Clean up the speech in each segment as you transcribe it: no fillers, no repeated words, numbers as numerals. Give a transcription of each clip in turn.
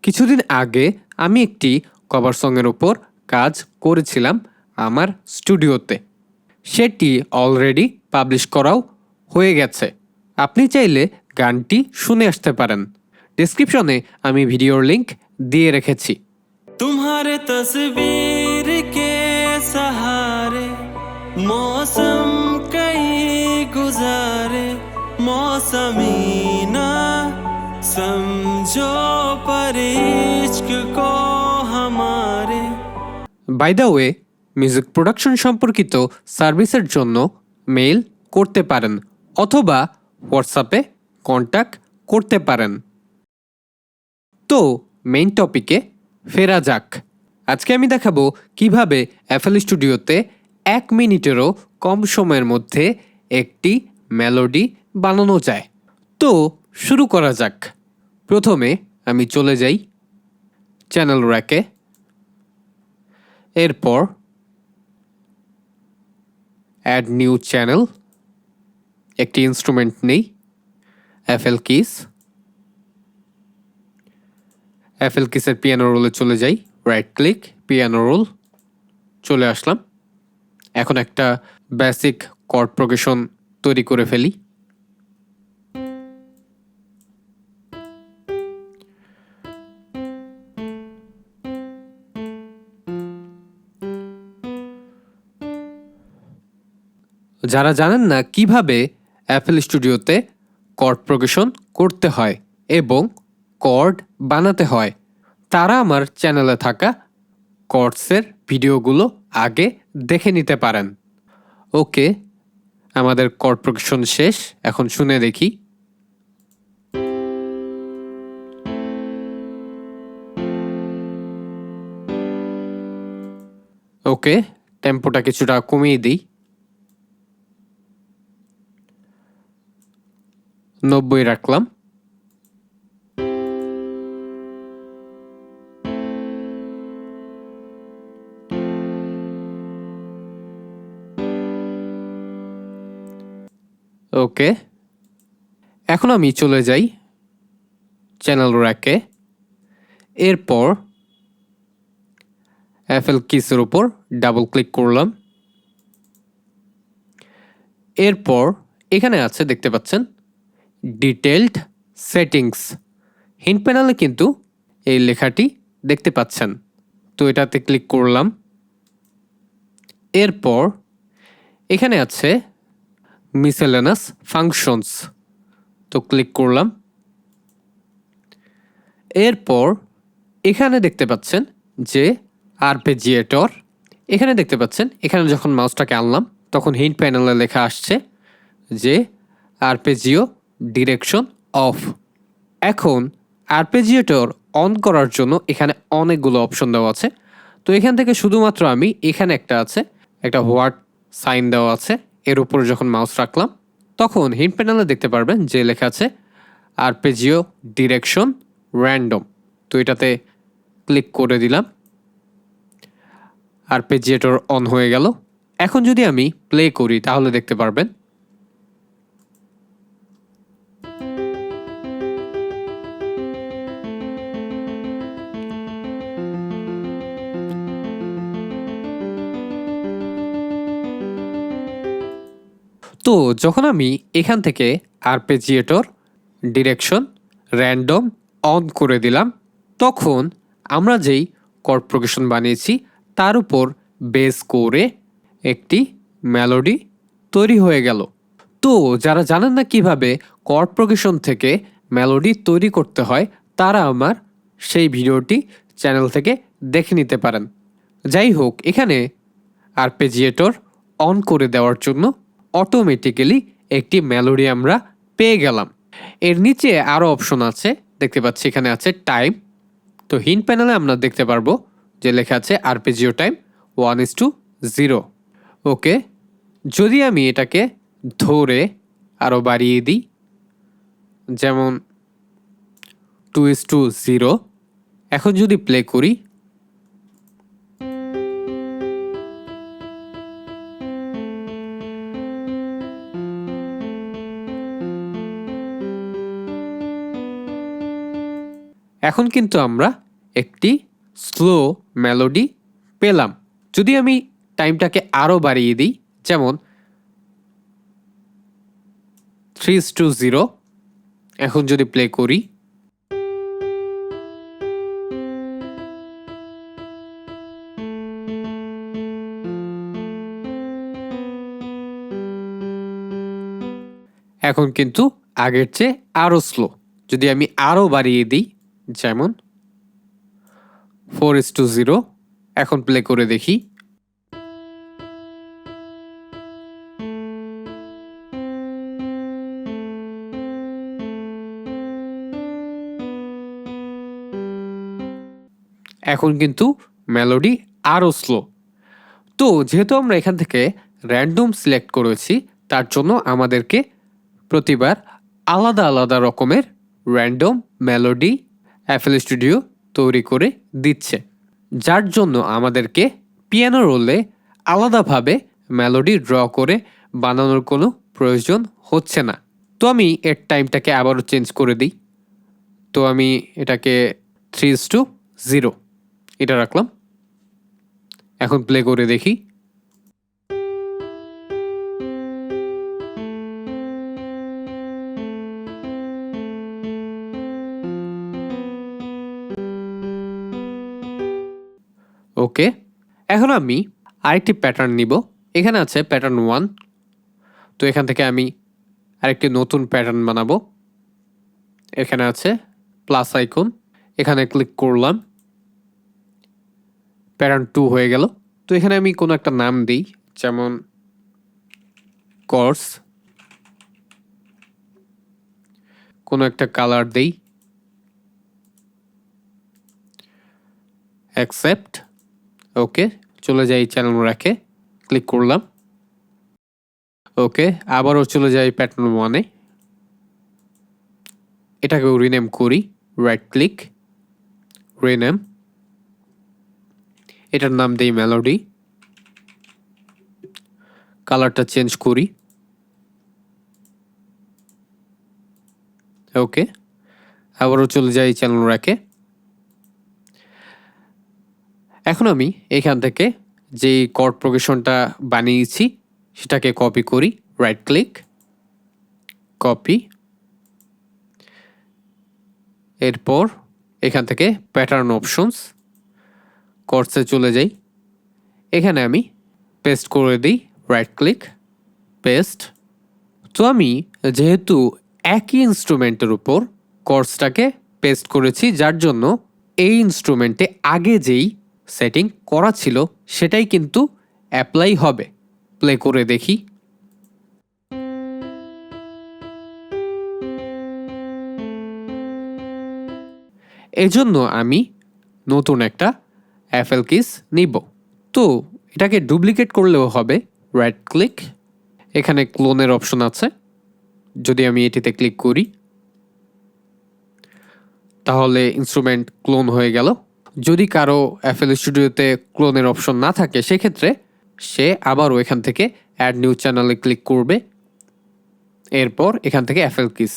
কিছুদিন আগে আমি একটি কভার সঙের উপর কাজ করেছিলাম আমার স্টুডিওতে। সেটি অলরেডি পাবলিশ করাও হয়ে গেছে। আপনি চাইলে গানটি শুনে আসতে পারেন। ডেসক্রিপশনে আমি ভিডিওর লিংক দিয়ে রেখেছি। तुम्हारे तस्वीर के सहारे मौसम कई गुजारे मौसमी ना समझो पर इश्क को हमारे। By the way, music production সম্পর্কিত সার্ভিসের জন্য মেইল করতে পারেন অথবা হোয়াটসঅ্যাপে কন্ট্যাক্ট করতে পারেন। তো মেইন টপিকে ফেরা যাক। আজকে আমি দেখাবো কিভাবে এফএল স্টুডিওতে 1 মিনিটেরও কম সময়ের মধ্যে একটি মেলোডি বানানো যায়। তো শুরু করা যাক। প্রথমে আমি চলে যাই চ্যানেল র্যাকে। এরপর অ্যাড নিউ চ্যানেল, একটি ইনস্ট্রুমেন্ট নেই, এফএল কিস। এফএল কিসের পিয়ানো রোলে চলে যাই, রাইট ক্লিক, পিয়ানো রোল, চলে আসলাম। এখন একটা বেসিক কর্ড প্রোগ্রেশন তৈরি করে ফেলি। যারা জানেন না কিভাবে এফএল স্টুডিওতে কর্ড প্রোগ্রেশন করতে হয় এবং কর্ড বানাতে হয়, তারা আমার চ্যানেলে থাকা কর্ডসের ভিডিওগুলো আগে দেখে নিতে পারেন। ওকে, আমাদের কর্ড প্রোগ্রেশন শেষ। এখন শুনে দেখি। ওকে, টেম্পোটা কিছুটা কমিয়ে দিই, 90 রাখলাম। ওকে, এখন আমি চলে যাই চ্যানেল র্যাকে। এরপর এফএল কিসের উপর ডাবল ক্লিক করলাম। এরপর এখানে আছে, দেখতে পাচ্ছেন, ডিটেইলড সেটিংস। হিন্ট প্যানেলে কিন্তু এই লেখাটি দেখতে পাচ্ছেন। তো এটাতে ক্লিক করলাম। এরপর এখানে আছে মিসেলেনাস ফাংশনস, তো ক্লিক করলাম। এরপর এখানে দেখতে পাচ্ছেন যে আরপেজিয়েটর। এখানে দেখতে পাচ্ছেন, এখানে যখন মাউসটাকে আনলাম তখন হিন্ট প্যানেলে লেখা আসছে যে আরপেজিও ডিরেকশন অফ। এখন আরপেজিয়েটর অন করার জন্য এখানে অনেকগুলো অপশন দেওয়া আছে। তো এখান থেকে শুধুমাত্র আমি, এখানে একটা আছে, একটা হোয়াট সাইন দেওয়া আছে, এর উপরে যখন মাউস রাখলাম তখন হিন্ট প্যানেলে দেখতে পারবেন যে লেখা আছে আরপেজিও ডিরেকশন র্যান্ডম। তো এটাতে ক্লিক করে দিলাম, আরপেজিয়েটর অন হয়ে গেল। এখন যদি আমি প্লে করি তাহলে দেখতে পারবেন তো যখন আমি এখান থেকে আরপেজিয়েটর ডিরেকশন র্যান্ডম অন করে দিলাম, তখন আমরা যেই কর্ড প্রোগ্রেশন বানিয়েছি তার উপর বেস করে একটি মেলোডি তৈরি হয়ে গেল। তো যারা জানেন না কিভাবে কর্ড প্রোগ্রেশন থেকে মেলোডি তৈরি করতে হয়, তারা আমার সেই ভিডিওটি চ্যানেল থেকে দেখে নিতে পারেন। যাই হোক, এখানে আরপেজিয়েটর অন করে দেওয়ার জন্য অটোমেটিক্যালি একটি মেলোডি আমরা পেয়ে গেলাম। এর নিচে আরও অপশন আছে, দেখতে পাচ্ছি এখানে আছে টাইম। তো হিন্ট প্যানেলে আমরা দেখতে পারবো যে লেখা আছে আরপেজিও টাইম 1:0। ওকে, যদি আমি এটাকে ধরে আরও বাড়িয়ে দিই, যেমন 2:0, এখন যদি প্লে করি এখন কিন্তু আমরা একটি স্লো মেলোডি পেলাম। যদি আমি টাইমটাকে আরও বাড়িয়ে দিই, যেমন 3:0, এখন যদি প্লে করি, এখন কিন্তু আগের চেয়ে আরও স্লো। যদি আমি আরও বাড়িয়ে দিই, যেমন 4:0, এখন প্লে করে দেখি, এখন কিন্তু মেলোডি আরও স্লো। তো যেহেতু আমরা এখান থেকে র্যান্ডম সিলেক্ট করেছি, তার জন্য আমাদেরকে প্রতিবার আলাদা আলাদা রকমের র্যান্ডম মেলোডি FL স্টুডিও তৈরি করে দিচ্ছে, যার জন্য আমাদেরকে পিয়ানো রোলে আলাদাভাবে মেলোডি ড্র করে বানানোর কোনো প্রয়োজন হচ্ছে না। তো আমি এর টাইমটাকে আবারও চেঞ্জ করে দিই। তো আমি এটাকে 3:0 এটা রাখলাম। এখন প্লে করে দেখি, ওকে। এখন আমি আরেকটি প্যাটার্ন নিব। এখানে আছে প্যাটার্ন 1। তো এখান থেকে আমি আরেকটি নতুন প্যাটার্ন বানাবো। এখানে আছে প্লাস আইকন, এখানে ক্লিক করলাম, প্যাটার্ন 2 হয়ে গেল। তো এখানে আমি কোনো একটা নাম দিই, যেমন কোর্স, কোনো একটা কালার দেই, অ্যাকসেপ্ট, ওকে। চলে যাই চ্যানেল রাখে, ক্লিক করলাম, ওকে। আবারও চলে যাই প্যাটার্ন 1-এ, এটাকেও রিনেম করি, রাইট ক্লিক, রিনেম, এটার নাম দেই মেলোডি, কালারটা চেঞ্জ করি, ওকে। আবারও চলে যাই চ্যানেল রাখে। এখন আমি এখান থেকে যেই কর্ড প্রোগ্রেশনটা বানিয়েছি সেটাকে কপি করি, রাইট ক্লিক, কপি, এরপর এখান থেকে প্যাটার্ন অপশনস, কর্ডসে চলে যাই, এখানে আমি পেস্ট করে দিই, রাইট ক্লিক, পেস্ট। তো আমি যেহেতু একই ইনস্ট্রুমেন্টের উপর কর্ডসটাকে পেস্ট করেছি, যার জন্য এই ইনস্ট্রুমেন্টে আগে যেই সেটিং করা ছিল সেটাই কিন্তু অ্যাপ্লাই হবে। প্লে করে দেখি, এজন্য আমি নতুন একটা FL কিস নিব। তো এটাকে ডুপ্লিকেট করলেও হবে, রাইট ক্লিক, এখানে ক্লোনের অপশন আছে, যদি আমি এটিতে ক্লিক করি তাহলে ইনস্ট্রুমেন্ট ক্লোন হয়ে গেল। যদি কারো FL স্টুডিওতে ক্লোনের অপশন না থাকে, সেক্ষেত্রে সে আবারও এখান থেকে অ্যাড নিউ চ্যানেলে ক্লিক করবে, এরপর এখান থেকে FL কিস,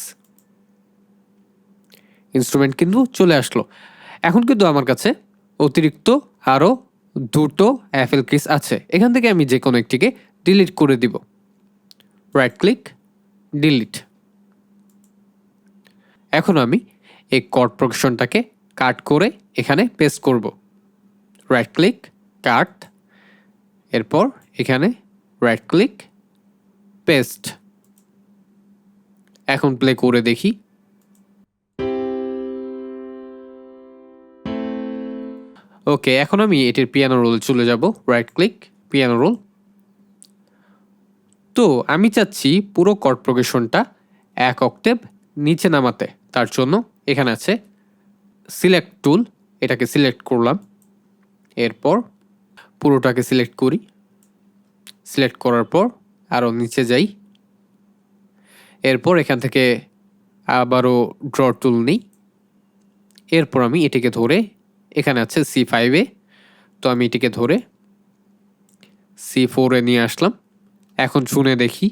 ইনস্ট্রুমেন্ট কিন্তু চলে আসলো। এখন কিন্তু আমার কাছে অতিরিক্ত আরও দুটো FL কিস আছে, এখান থেকে আমি যে কোনো একটিকে ডিলিট করে দিব, রাইট ক্লিক, ডিলিট। এখন আমি এই কর্ড প্রোগ্রেশনটাকে কাট করে এখানে পেস্ট করব, রাইট ক্লিক, কাট, এরপর এখানে রাইট ক্লিক, পেস্ট। এখন প্লে করে দেখি, ওকে। এখন আমি এটির পিয়ানো রোল চলে যাব, রাইট ক্লিক, পিয়ানো রোল। তো আমি চাচ্ছি পুরো কর্ড প্রোগ্রেশনটা এক অক্টেভ নিচে নামাতে, তার জন্য এখানে আছে সিলেক্ট টুল, এটাকে সিলেক্ট করলাম, এরপর পুরোটাকে সিলেক্ট করি, সিলেক্ট করার পর আরও নিচে যাই, এরপর এখান থেকে আবারও ড্র টুল নিই, এরপর আমি এটিকে ধরে, এখানে আছে C5-এ, তো আমি এটিকে ধরে C4-এ নিয়ে আসলাম। এখন শুনে দেখি,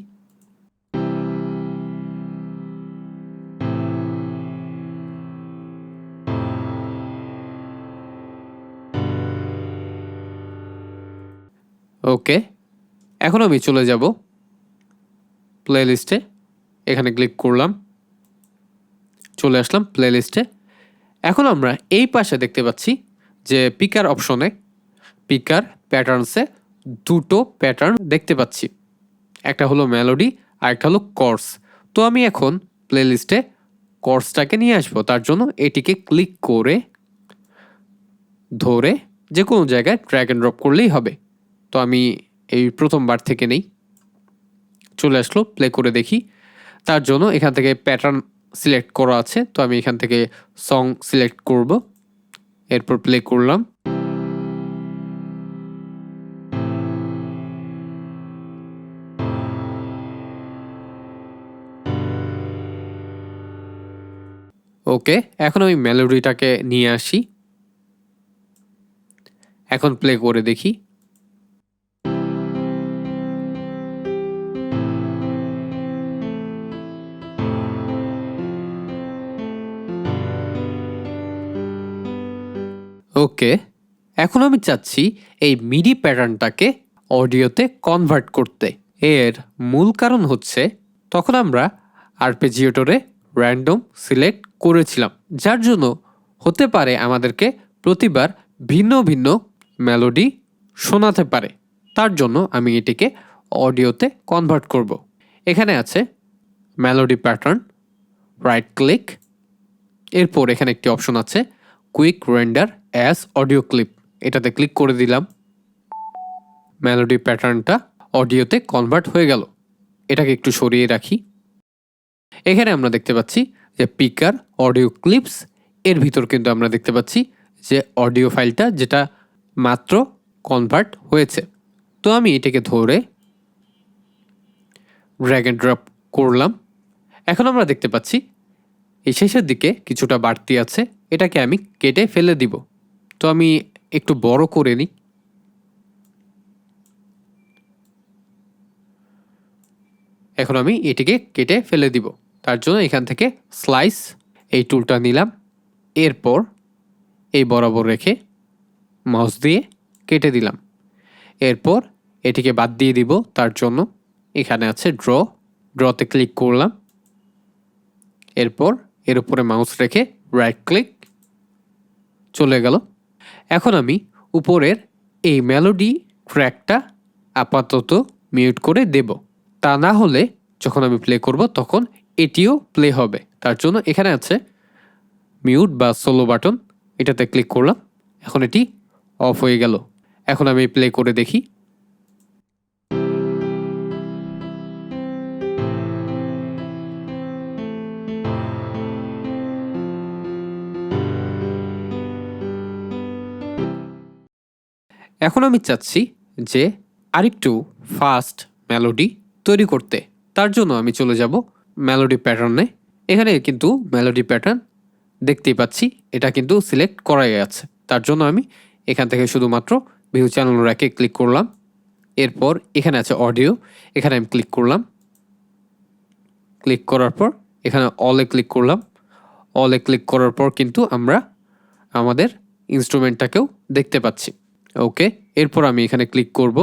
ওকে, এখন আমি চলে যাব প্লে লিস্টে। এখানে ক্লিক করলাম, চলে আসলাম প্লে লিস্টে। এখন আমরা এই পাশে দেখতে পাচ্ছি যে পিকার অপশনে, পিকার প্যাটার্নসে দুটো প্যাটার্ন দেখতে পাচ্ছি, একটা হলো মেলোডি আর একটা হলো কর্স। তো আমি এখন প্লে লিস্টে কর্সটাকে নিয়ে আসবো, তার জন্য এটিকে ক্লিক করে ধরে যে কোনো জায়গায় ড্র্যাগ অ্যান্ড ড্রপ করলেই হবে। তো আমি এই প্রথমবার থেকে নেই, চলে আসলো, প্লে করে দেখি। তার জন্য এখান থেকে প্যাটার্ন সিলেক্ট করা আছে, তো আমি এখান থেকে সং সিলেক্ট করব, এরপর প্লে করলাম। ওকে, এখন আমি মেলোডিটাকে নিয়ে আসি, এখন প্লে করে দেখি। ওকে, এখন আমি চাচ্ছি এই মিডি প্যাটার্নটাকে অডিওতে কনভার্ট করতে। এর মূল কারণ হচ্ছে তখন আমরা আরপেজিয়েটরে র্যান্ডম সিলেক্ট করেছিলাম, যার জন্য হতে পারে আমাদেরকে প্রতিবার ভিন্ন ভিন্ন মেলোডি শোনাতে পারে। তার জন্য আমি এটিকে অডিওতে কনভার্ট করব। এখানে আছে মেলোডি প্যাটার্ন, রাইট ক্লিক, এরপর এখানে একটি অপশন আছে quick render as audio clip, এটাতে ক্লিক করে দিলাম। মেলোডি প্যাটার্নটা অডিওতে কনভার্ট হয়ে গেল। এটাকে একটু সরিয়ে রাখি। এখানে আমরা দেখতে পাচ্ছি যে পিকার অডিও ক্লিপস, এর ভিতর কিন্তু আমরা দেখতে পাচ্ছি যে অডিও ফাইলটা যেটা মাত্র কনভার্ট হয়েছে। তো আমি এটাকে ধরে ড্র্যাগ অ্যান্ড ড্রপ করলাম। এখন আমরা দেখতে পাচ্ছি এই শেষের দিকে কিছুটা বাড়তি আছে, এটাকে আমি কেটে ফেলে দিব। তো আমি একটু বড় করে নিই। এখন আমি এটিকে কেটে ফেলে দিব, তার জন্য এখান থেকে স্লাইস এই টুলটা নিলাম, এরপর এই বরাবর রেখে মাউস দিয়ে কেটে দিলাম। এরপর এটিকে বাদ দিয়ে দিব, তার জন্য এখানে আছে ড্রতে ক্লিক করলাম, এরপর এর উপরে মাউস রেখে রাইট ক্লিক, চলে গেল। এখন আমি উপরের এই মেলোডি ট্র্যাকটা আপাতত মিউট করে দেব, তা না হলে যখন আমি প্লে করব তখন এটিও প্লে হবে। তার জন্য এখানে আছে মিউট বা সোলো বাটন, এটাতে ক্লিক করলাম, এখন এটি অফ হয়ে গেল। এখন আমি প্লে করে দেখি। এখন আমি চাচ্ছি যে আরেকটু ফাস্ট মেলোডি তৈরি করতে, তার জন্য আমি চলে যাব মেলোডি প্যাটার্নে। এখানে কিন্তু মেলোডি প্যাটার্ন দেখতেই পাচ্ছি, এটা কিন্তু সিলেক্ট করাই আছে। তার জন্য আমি এখান থেকে শুধুমাত্র ভিউ চ্যানেল র্যাকে ক্লিক করলাম, এরপর এখানে আছে অডিও, এখানে আমি ক্লিক করলাম, ক্লিক করার পর এখানে অলে ক্লিক করলাম। অলে ক্লিক করার পর কিন্তু আমরা আমাদের ইনস্ট্রুমেন্টটাকেও দেখতে পাচ্ছি। ওকে, এরপর আমি এখানে ক্লিক করব।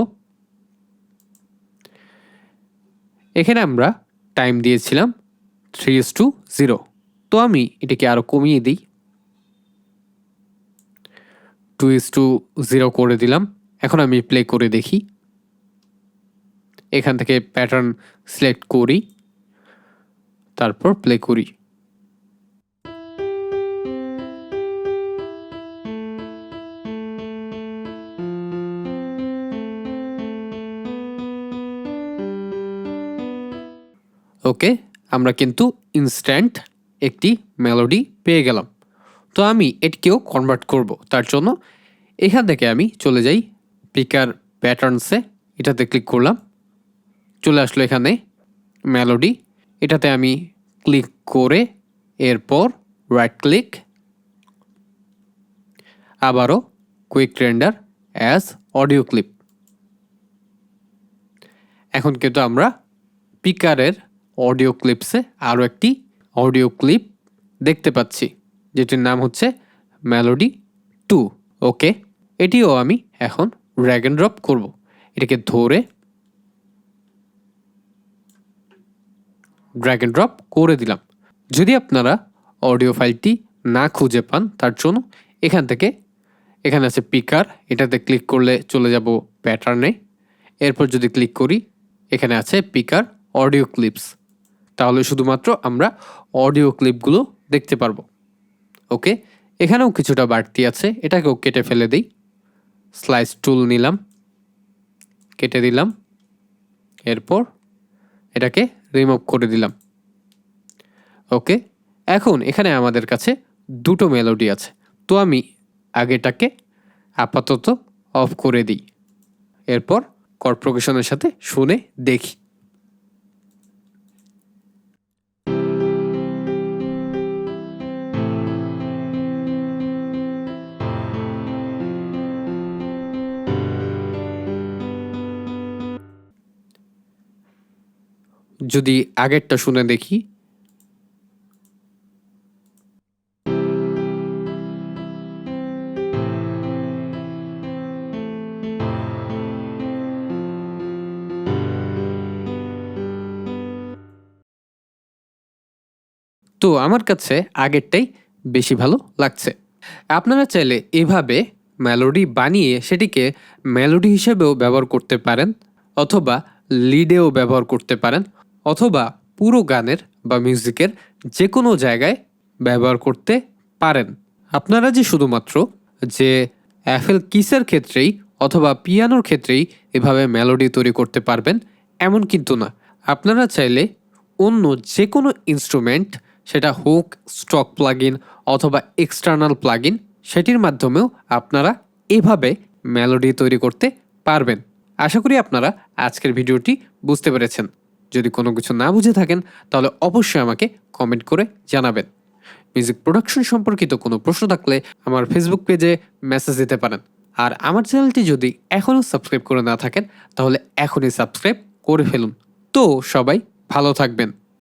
এখানে আমরা টাইম দিয়েছিলাম 3:0, তো আমি এটাকে আরো কমিয়ে দিই, 2:0 করে দিলাম। এখন আমি প্লে করে দেখি। এখান থেকে প্যাটার্ন সিলেক্ট করি, তারপর প্লে করি। ওকে, আমরা কিন্তু ইনস্ট্যান্ট একটি মেলোডি পেয়ে গেলাম। তো আমি এটিকেও কনভার্ট করব, তার জন্য এখান থেকে আমি চলে যাই পিকার প্যাটার্নসে, এটাতে ক্লিক করলাম, চলে আসলো এখানে মেলোডি, এটাতে আমি ক্লিক করে এরপর রাইট ক্লিক, আবারও quick render as audio clip. এখন কিন্তু আমরা পিকারের অডিও ক্লিপসে আরও একটি অডিও ক্লিপ দেখতে পাচ্ছি, যেটির নাম হচ্ছে মেলোডি 2। ওকে, এটিও আমি এখন ড্র্যাগ অ্যান্ড ড্রপ করব। এটাকে ধরে ড্র্যাগ অ্যান্ড ড্রপ করে দিলাম। যদি আপনারা অডিও ফাইলটি না খুঁজে পান তার জন্য এখান থেকে এখানে আছে পিকার, এটাতে ক্লিক করলে চলে যাব প্যাটার্নে। এরপর যদি ক্লিক করি এখানে আছে পিকার অডিও ক্লিপস, তাহলে শুধুমাত্র আমরা অডিও ক্লিপগুলো দেখতে পারবো। ওকে, এখানেও কিছুটা বাড়তি আছে, এটাকেও কেটে ফেলে দিই। স্লাইস টুল নিলাম, কেটে দিলাম, এরপর এটাকে রিমুভ করে দিলাম। ওকে, এখন এখানে আমাদের কাছে দুটো মেলোডি আছে, তো আমি আগেটাকে আপাতত অফ করে দিই। এরপর কর্ড প্রোগ্রেশনের সাথে শুনে দেখি। যদি আগেরটা শুনে দেখি, তো আমার কাছে আগেরটাই বেশি ভালো লাগছে। আপনারা চাইলে এভাবে মেলোডি বানিয়ে সেটিকে মেলোডি হিসেবেও ব্যবহার করতে পারেন, অথবা লিডেও ব্যবহার করতে পারেন, অথবা পুরো গানের বা মিউজিকের যে কোনো জায়গায় ব্যবহার করতে পারেন। আপনারা যে শুধুমাত্র যে অ্যাফেল কিসের ক্ষেত্রেই অথবা পিয়ানোর ক্ষেত্রেই এভাবে মেলোডি তৈরি করতে পারবেন এমন কিন্তু না। আপনারা চাইলে অন্য যে কোনো ইনস্ট্রুমেন্ট, সেটা হোক স্টক প্লাগইন অথবা এক্সটার্নাল প্লাগইন, সেটির মাধ্যমেও আপনারা এভাবে মেলোডি তৈরি করতে পারবেন। আশা করি আপনারা আজকের ভিডিওটি বুঝতে পেরেছেন। যদি কোনো কিছু না বুঝে থাকেন তাহলে অবশ্যই আমাকে কমেন্ট করে জানাবেন। মিউজিক প্রোডাকশন সম্পর্কিত কোনো প্রশ্ন থাকলে আমার ফেসবুক পেজে মেসেজ দিতে পারেন। আর আমার চ্যানেলটি যদি এখনও সাবস্ক্রাইব করে না থাকেন তাহলে এখনই সাবস্ক্রাইব করে ফেলুন। তো সবাই ভালো থাকবেন।